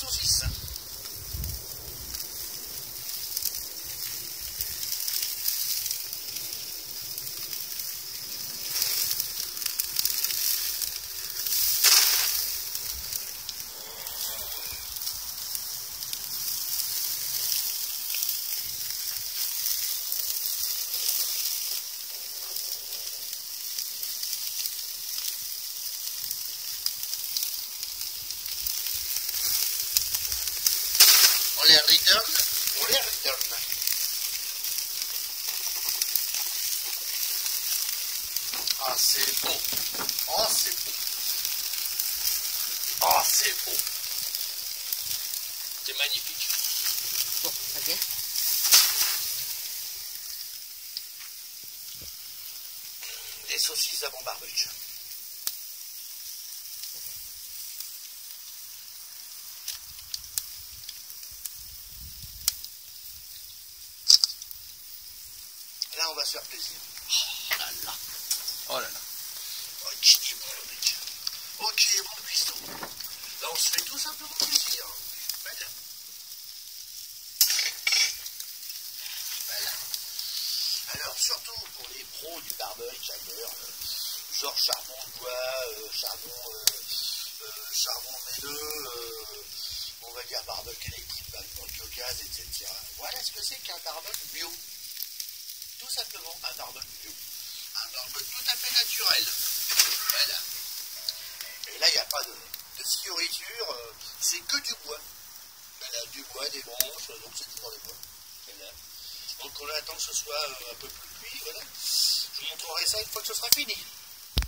saucisse. On les return. Ah, c'est beau. Oh, c'est beau. Oh, c'est beau. C'est magnifique. Bon, ok. Des saucisses à bon barbecue. Là, on va se faire plaisir. Oh là là. Oh là là. Ok, bon le mec. Ok, mon cuistot. Là, on se fait tout simplement plaisir. Voilà. Voilà. Alors, surtout pour les pros du barbecue, j'adore. Genre charbon de bois, charbon moelleux, on va dire barbecue électrique, barbecue au gaz, etc. Voilà ce que c'est qu'un barbecue bio. Tout simplement un barbecue bio. Un barbecue tout à fait naturel. Voilà. Et là, il n'y a pas de fioriture, c'est que du bois. Voilà, du bois, des branches, donc c'est toujours des bois. Voilà. Donc on attend que ce soit un peu plus cuit, voilà. Je vous montrerai ça une fois que ce sera fini.